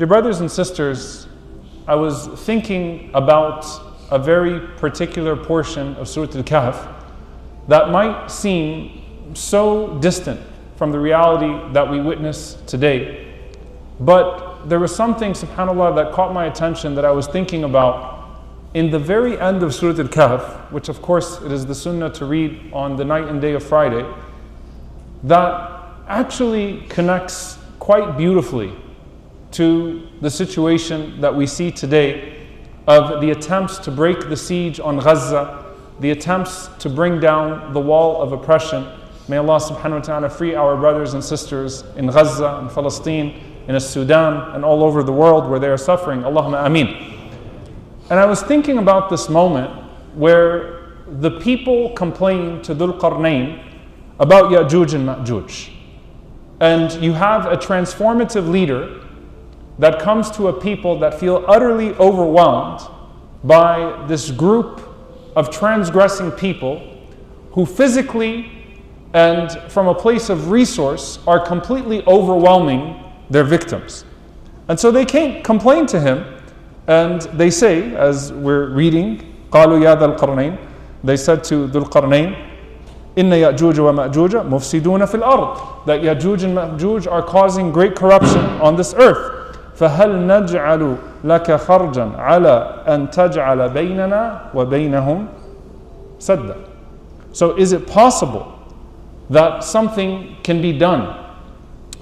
Dear brothers and sisters, I was thinking about a very particular portion of Surah Al-Kahf that might seem so distant from the reality that we witness today. But there was something, subhanAllah, that caught my attention that I was thinking about in the very end of Surah Al-Kahf, which of course it is the sunnah to read on the night and day of Friday, that actually connects quite beautifully to the situation that we see today of the attempts to break the siege on Gaza, the attempts to bring down the wall of oppression. May Allah subhanahu wa ta'ala free our brothers and sisters in Gaza and Palestine, in Sudan and all over the world where they are suffering. Allahumma ameen. And I was thinking about this moment where the people complain to Dhul Qarnayn about Ya'juj and Ma'juj. And you have a transformative leader that comes to a people that feel utterly overwhelmed by this group of transgressing people who physically and from a place of resource are completely overwhelming their victims. And so they can't complain to him, and they say, as we're reading, قالوا يا ذا القرنين, they said to Dhul Qarnayn, إن يأجوج ومأجوج مفسدون في الأرض, that Ya'juj and Ma'juj are causing great corruption on this earth. فهل نجعل لك خرجا على أن تجعل بيننا وبينهم سدا. So is it possible that something can be done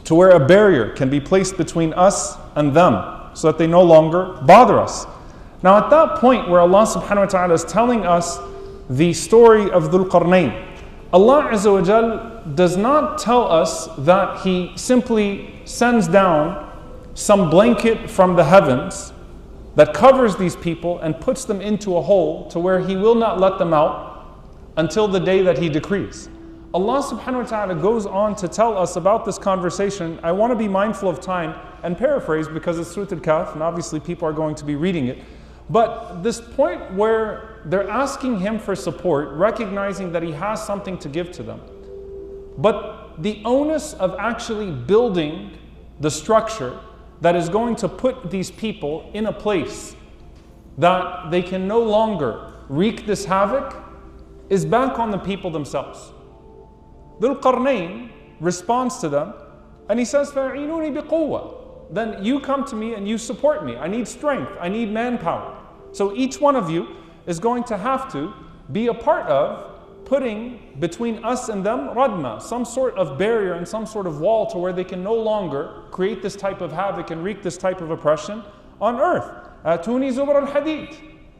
to where a barrier can be placed between us and them so that they no longer bother us? Now at that point where Allah subhanahu wa ta'ala is telling us the story of Dhul Qarnayn, Allah Azza wa Jal does not tell us that He simply sends down some blanket from the heavens that covers these people and puts them into a hole to where He will not let them out until the day that He decrees. Allah subhanahu wa ta'ala goes on to tell us about this conversation. I want to be mindful of time and paraphrase because it's Surah Al-Kahf and obviously people are going to be reading it. But this point where they're asking Him for support, recognizing that He has something to give to them. But the onus of actually building the structure that is going to put these people in a place that they can no longer wreak this havoc is back on the people themselves. Dhul Qarnayn responds to them and he says, فَأَعِينُونِي بِقُوَّةٍ, then you come to me and you support me. I need strength, I need manpower. So each one of you is going to have to be a part of putting between us and them radma, some sort of barrier and some sort of wall to where they can no longer create this type of havoc and wreak this type of oppression on earth. Atuni zubr al-hadid.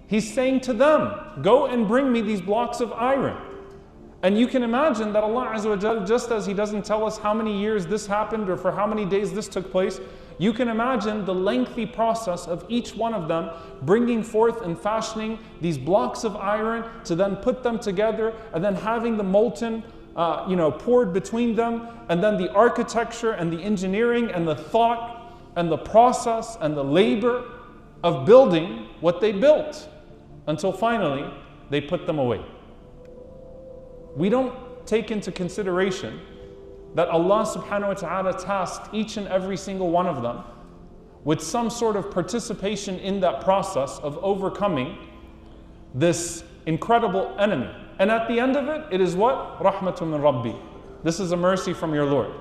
He's saying to them, go and bring me these blocks of iron. And you can imagine that Allah Azza wa Jal, just as He doesn't tell us how many years this happened or for how many days this took place, you can imagine the lengthy process of each one of them bringing forth and fashioning these blocks of iron to then put them together and then having the molten poured between them, and then the architecture and the engineering and the thought and the process and the labor of building what they built until finally they put them away. We don't take into consideration that Allah subhanahu wa ta'ala tasked each and every single one of them with some sort of participation in that process of overcoming this incredible enemy. And at the end of it, it is what? Rahmatun min Rabbi. This is a mercy from your Lord.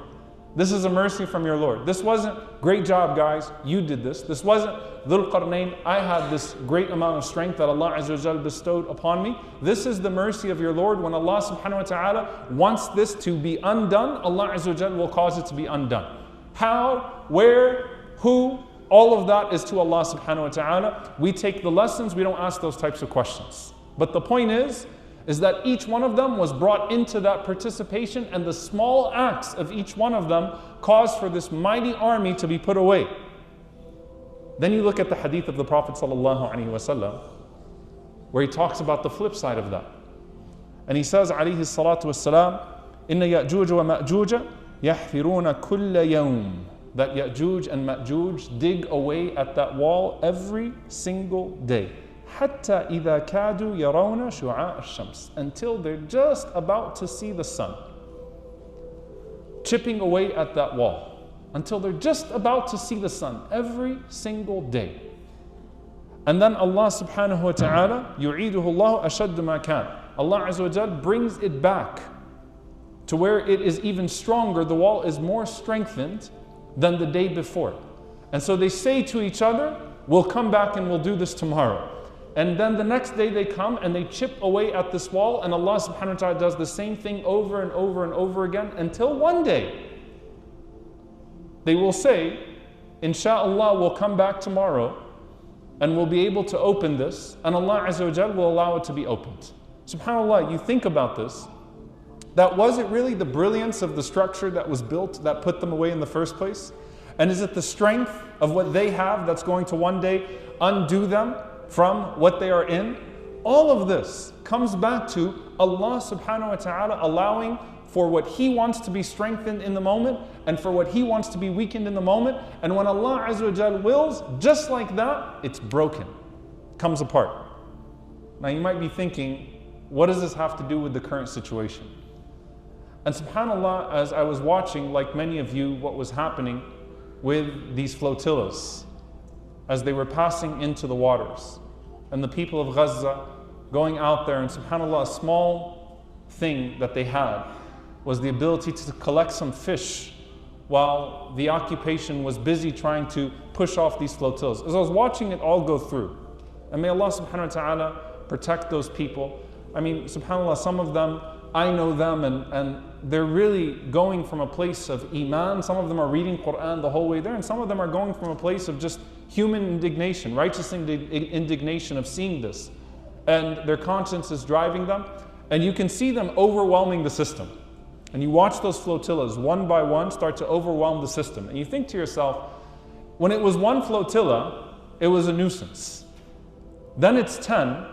This is a mercy from your Lord. This wasn't, great job guys, you did this. This wasn't, Dhul Qarnayn, I had this great amount of strength that Allah Azza wa Jal bestowed upon me. This is the mercy of your Lord. When Allah subhanahu wa ta'ala wants this to be undone, Allah Azza wa Jal will cause it to be undone. How, where, who, all of that is to Allah subhanahu wa ta'ala. We take the lessons, we don't ask those types of questions. But the point is that each one of them was brought into that participation, and the small acts of each one of them caused for this mighty army to be put away. Then you look at the hadith of the Prophet ﷺ, where he talks about the flip side of that. And he says, alayhi salatu wassalam, إِنَّ يَأْجُوجَ وَمَأْجُوجَ يَحْفِرُونَ كُلَّ يَوْمٍ, that Ya'juj and Ma'juj dig away at that wall every single day. حَتَّى إِذَا كَادُوا يَرَوْنَ شُعَاءَ الشَّمْسِ, until they're just about to see the sun chipping away at that wall. until they're just about to see the sun every single day. And then Allah subhanahu wa ta'ala, يُعِيدُهُ اللَّهُ أَشَدُّ مَا كَانَ. Allah Azza wa Jal brings it back to where it is even stronger. The wall is more strengthened than the day before. And so they say to each other, we'll come back and we'll do this tomorrow. And then the next day they come and they chip away at this wall, and Allah subhanahu wa ta'ala does the same thing over and over and over again until one day they will say, Insha'Allah, we'll come back tomorrow and we'll be able to open this, and Allah Azza wa Jal will allow it to be opened. SubhanAllah, you think about this, that was it really the brilliance of the structure that was built that put them away in the first place? And is it the strength of what they have that's going to one day undo them from what they are in? All of this comes back to Allah subhanahu wa ta'ala allowing for what He wants to be strengthened in the moment and for what He wants to be weakened in the moment. And when Allah Azza wa Jal wills, just like that, it's broken, comes apart. Now you might be thinking, what does this have to do with the current situation? And subhanAllah, as I was watching, like many of you, what was happening with these flotillas as they were passing into the waters, and the people of Gaza going out there, and subhanAllah, a small thing that they had was the ability to collect some fish while the occupation was busy trying to push off these flotillas. As I was watching it all go through, and may Allah subhanahu wa ta'ala protect those people. I mean, subhanAllah, some of them, I know them, and they're really going from a place of iman. Some of them are reading Quran the whole way there, and some of them are going from a place of just human indignation, righteous indignation of seeing this. And their conscience is driving them, and you can see them overwhelming the system. And you watch those flotillas one by one start to overwhelm the system. And you think to yourself, when it was one flotilla, it was a nuisance. Then it's 10,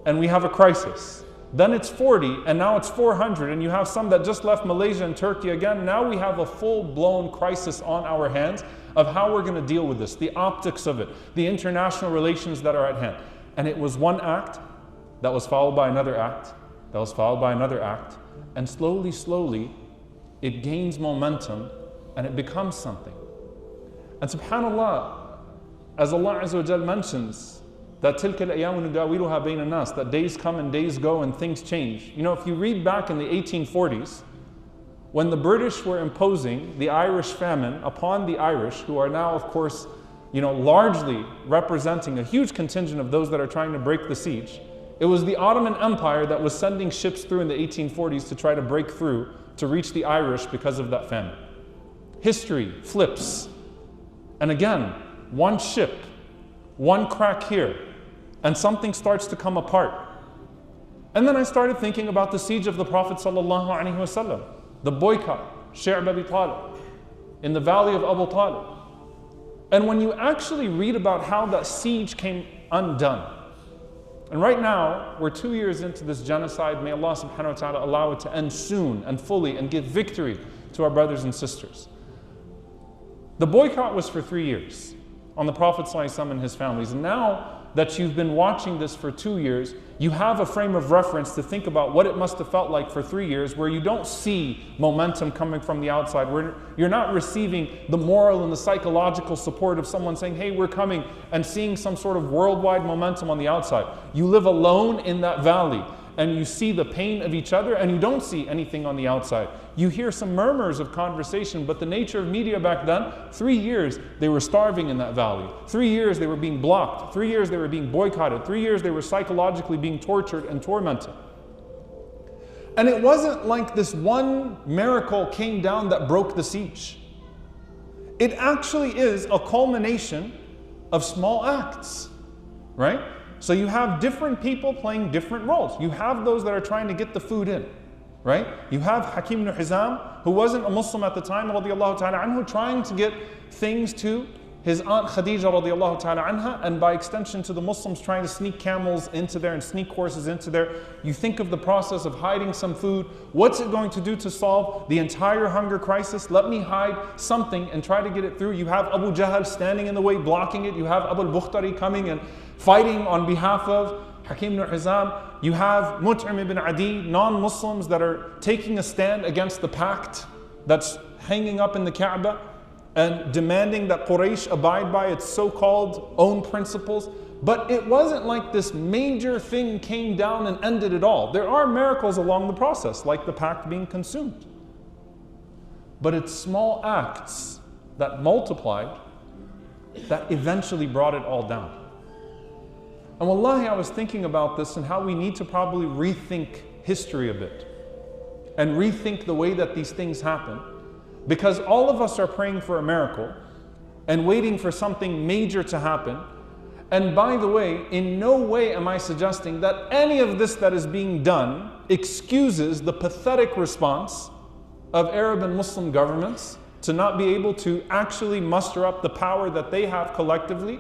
and we have a crisis. Then it's 40, and now it's 400, and you have some that just left Malaysia and Turkey again. Now we have a full-blown crisis on our hands of how we're going to deal with this, the optics of it, the international relations that are at hand. And it was one act that was followed by another act, that was followed by another act, and slowly, slowly, it gains momentum and it becomes something. And subhanAllah, as Allah Azza wa Jal mentions, that تِلْكَ الْأَيَامُ نُدَاوِلُهَا بَيْنَ النَّاسِ, that days come and days go and things change. You know, if you read back in the 1840s, when the British were imposing the Irish famine upon the Irish, who are now, of course, you know, largely representing a huge contingent of those that are trying to break the siege, it was the Ottoman Empire that was sending ships through in the 1840s to try to break through to reach the Irish because of that famine. History flips. And again, one ship, one crack here, and something starts to come apart. And then I started thinking about the siege of the Prophet ﷺ, the boycott, Shi'b Abi Talib, in the valley of Abu Talib. And when you actually read about how that siege came undone, and right now, we're 2 years into this genocide. May Allah subhanahu wa ta'ala allow it to end soon and fully and give victory to our brothers and sisters. The boycott was for 3 years on the Prophet ﷺ and his families. And now that you've been watching this for 2 years, you have a frame of reference to think about what it must have felt like for 3 years, where you don't see momentum coming from the outside, where you're not receiving the moral and the psychological support of someone saying, hey, we're coming, and seeing some sort of worldwide momentum on the outside. You live alone in that valley, and you see the pain of each other, and you don't see anything on the outside. You hear some murmurs of conversation, but the nature of media back then, 3 years they were starving in that valley. 3 years they were being blocked. 3 years they were being boycotted. 3 years they were psychologically being tortured and tormented. And it wasn't like this one miracle came down that broke the siege. It actually is a culmination of small acts, right? So you have different people playing different roles. You have those that are trying to get the food in, right? You have Hakim ibn Hizam, who wasn't a Muslim at the time, radiallahu ta'ala anhu, trying to get things to his aunt Khadija radiallahu ta'ala anha, and by extension to the Muslims trying to sneak camels into there and sneak horses into there. You think of the process of hiding some food. What's it going to do to solve the entire hunger crisis? Let me hide something and try to get it through. You have Abu Jahl standing in the way, blocking it. You have Abu al-Bukhtari coming and fighting on behalf of Hakim ibn Hizam. You have Mut'im ibn Adi, non-Muslims that are taking a stand against the pact that's hanging up in the Kaaba. and demanding that Quraysh abide by its so-called own principles. But it wasn't like this major thing came down and ended it all. There are miracles along the process, like the pact being consumed. But it's small acts that multiplied that eventually brought it all down. And wallahi, I was thinking about this and how we need to probably rethink history a bit and rethink the way that these things happen, because all of us are praying for a miracle and waiting for something major to happen. And by the way, in no way am I suggesting that any of this that is being done excuses the pathetic response of Arab and Muslim governments to not be able to actually muster up the power that they have collectively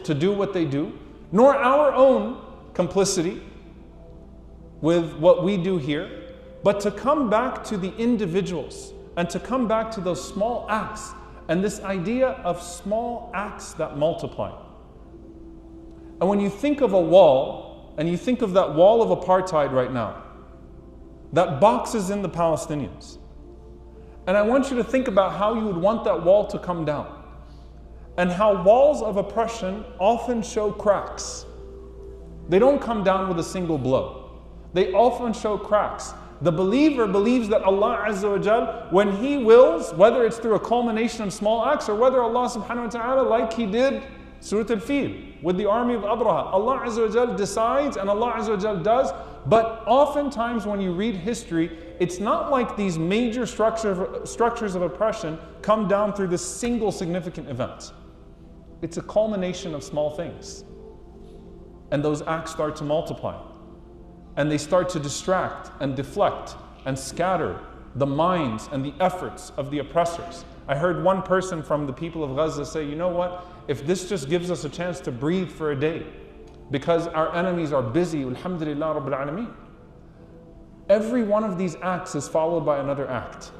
to do what they do, nor our own complicity with what we do here, but to come back to the individuals and to come back to those small acts and this idea of small acts that multiply. And when you think of a wall, and you think of that wall of apartheid right now, that boxes in the Palestinians, and I want you to think about how you would want that wall to come down, and how walls of oppression often show cracks. They don't come down with a single blow. They often show cracks. The believer believes that Allah Azza wa Jal, when He wills, whether it's through a culmination of small acts or whether Allah subhanahu wa ta'ala, like He did Surah Al-Fil with the army of Abraha, Allah Azza wa Jal decides and Allah Azza wa Jal does. But oftentimes when you read history, it's not like these major structures of oppression come down through this single significant event. It's a culmination of small things. And those acts start to multiply. And they start to distract and deflect and scatter the minds and the efforts of the oppressors. I heard one person from the people of Gaza say, you know what, if this just gives us a chance to breathe for a day, because our enemies are busy, alhamdulillah rabbil alameen. Every one of these acts is followed by another act.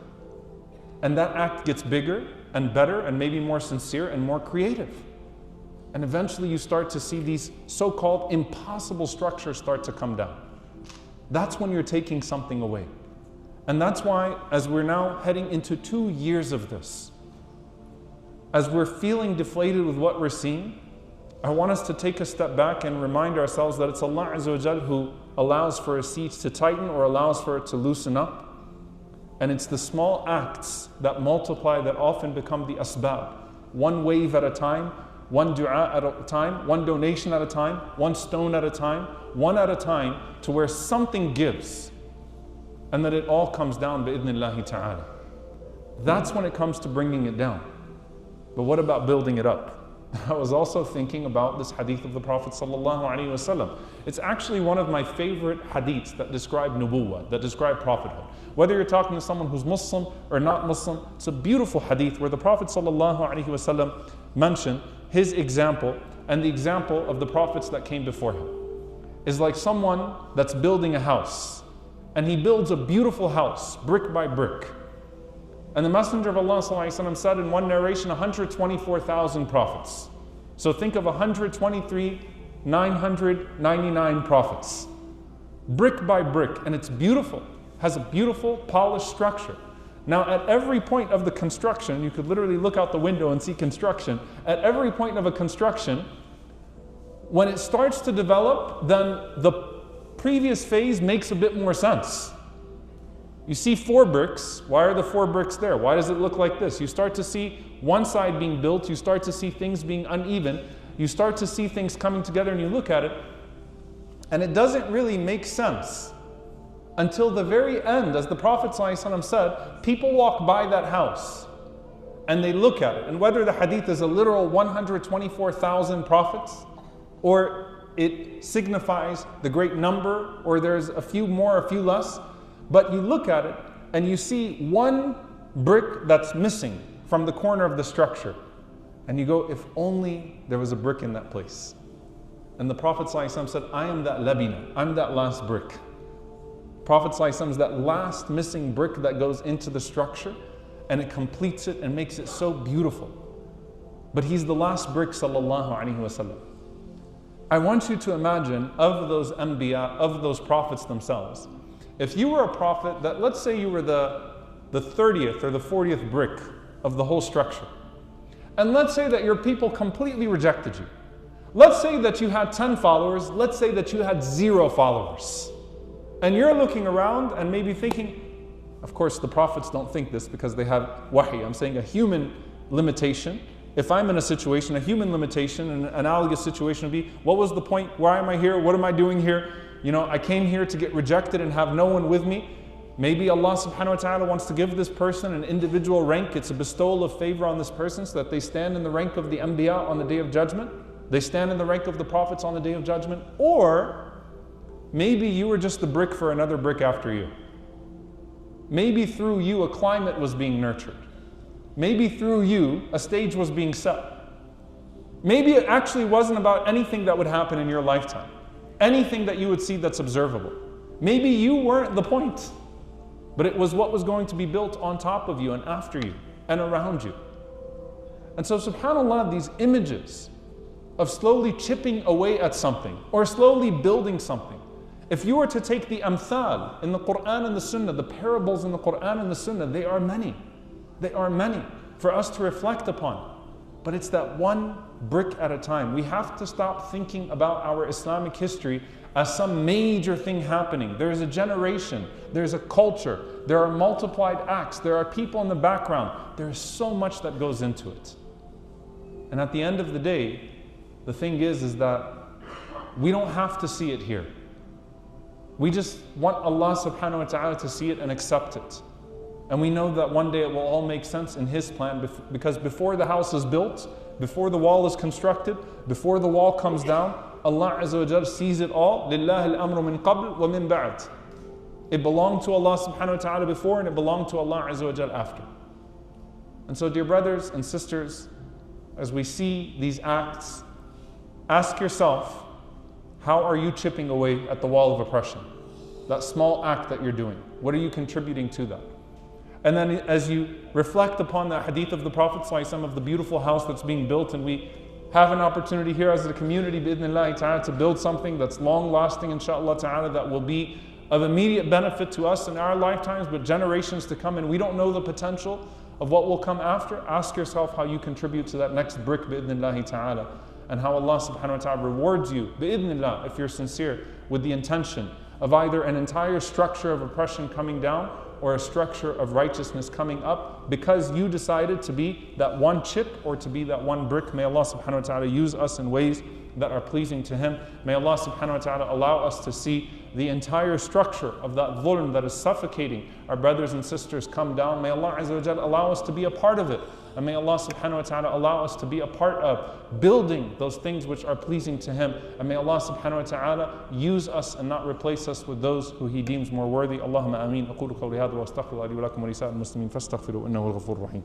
And that act gets bigger and better and maybe more sincere and more creative. And eventually you start to see these so-called impossible structures start to come down. That's when you're taking something away. And that's why, as we're now heading into 2 years of this, as we're feeling deflated with what we're seeing, I want us to take a step back and remind ourselves that it's Allah Azza wa Jal who allows for a siege to tighten or allows for it to loosen up. And it's the small acts that multiply that often become the asbab. One wave at a time, one dua at a time, one donation at a time, one stone at a time, one at a time, to where something gives. And that it all comes down bi'idhnillahi ta'ala. That's when it comes to bringing it down. But what about building it up? I was also thinking about this hadith of the Prophet ﷺ. It's actually one of my favorite hadiths that describe nubuwwah, that describe prophethood. Whether you're talking to someone who's Muslim or not Muslim, it's a beautiful hadith where the Prophet ﷺ mentioned his example and the example of the prophets that came before him. Is like someone that's building a house, and he builds a beautiful house, brick by brick. And the Messenger of Allah ﷺ said in one narration, 124,000 prophets. So think of 123,999 prophets. Brick by brick, and it's beautiful. Has a beautiful, polished structure. Now at every point of the construction, you could literally look out the window and see construction. At every point of a construction, when it starts to develop, then the previous phase makes a bit more sense. You see 4 bricks. Why are the 4 bricks there? Why does it look like this? You start to see one side being built. You start to see things being uneven. You start to see things coming together, and you look at it, and it doesn't really make sense until the very end. As the Prophet ﷺ said, people walk by that house and they look at it. And whether the hadith is a literal 124,000 prophets, or it signifies the great number, or there's a few more, a few less, but you look at it and you see one brick that's missing from the corner of the structure. And you go, if only there was a brick in that place. And the Prophet ﷺ said, I am that labina, I'm that last brick. Prophet ﷺ is that last missing brick that goes into the structure, and it completes it and makes it so beautiful. But he's the last brick, sallallahu alaihi wasallam. I want you to imagine, of those anbiya, of those prophets themselves, if you were a prophet that, let's say you were the 30th or the 40th brick of the whole structure. And let's say that your people completely rejected you. Let's say that you had 10 followers. Let's say that you had 0 followers. And you're looking around and maybe thinking, of course the prophets don't think this because they have wahi. I'm saying a human limitation. If I'm in a situation, a human limitation, an analogous situation would be, what was the point? Why am I here? What am I doing here? You know, I came here to get rejected and have no one with me. Maybe Allah subhanahu wa ta'ala wants to give this person an individual rank. It's a bestowal of favor on this person so that they stand in the rank of the Anbiya on the Day of Judgment. They stand in the rank of the Prophets on the Day of Judgment. Or maybe you were just the brick for another brick after you. Maybe through you a climate was being nurtured. Maybe through you a stage was being set. Maybe it actually wasn't about anything that would happen in your lifetime. Anything that you would see that's observable. Maybe you weren't the point, but it was what was going to be built on top of you and after you and around you. And so subhanAllah, these images of slowly chipping away at something or slowly building something. If you were to take the amthal in the Quran and the Sunnah, the parables in the Quran and the Sunnah, they are many. They are many for us to reflect upon. But it's that one brick at a time. We have to stop thinking about our Islamic history as some major thing happening. There's a generation, there's a culture, there are multiplied acts, there are people in the background. There's so much that goes into it. And at the end of the day, the thing is that we don't have to see it here. We just want Allah subhanahu wa ta'ala to see it and accept it. And we know that one day it will all make sense in His plan, because before the house is built, before the wall is constructed, before the wall comes down, Allah Azza wa Jal sees it all. لِلَّهِ الْأَمْرُ مِنْ قَبْلِ وَمِنْ بَعْدِ. It belonged to Allah subhanahu wa ta'ala before, and it belonged to Allah Azza wa Jal after. And so dear brothers and sisters, as we see these acts, ask yourself, how are you chipping away at the wall of oppression? That small act that you're doing, what are you contributing to that? And then as you reflect upon that hadith of the Prophet ﷺ of the beautiful house that's being built, and we have an opportunity here as a community bi'idhnillahi ta'ala to build something that's long lasting inshaAllah ta'ala, that will be of immediate benefit to us in our lifetimes but generations to come, and we don't know the potential of what will come after. Ask yourself how you contribute to that next brick bi'idhnillahi ta'ala, and how Allah subhanahu wa ta'ala rewards you bi'idhnillah if you're sincere with the intention of either an entire structure of oppression coming down or a structure of righteousness coming up, because you decided to be that one chip or to be that one brick. May Allah subhanahu wa ta'ala use us in ways that are pleasing to Him. May Allah subhanahu wa ta'ala allow us to see the entire structure of that dhulm that is suffocating our brothers and sisters come down. May Allah Azza wa Jal allow us to be a part of it. And may Allah subhanahu wa ta'ala allow us to be a part of building those things which are pleasing to Him. And may Allah subhanahu wa ta'ala use us and not replace us with those who He deems more worthy. Allahumma ameen. أقول قولي هذا وأستغفر الله لي ولكم ولسائر المسلمين فاستغفروا إنه الغفور الرحيم.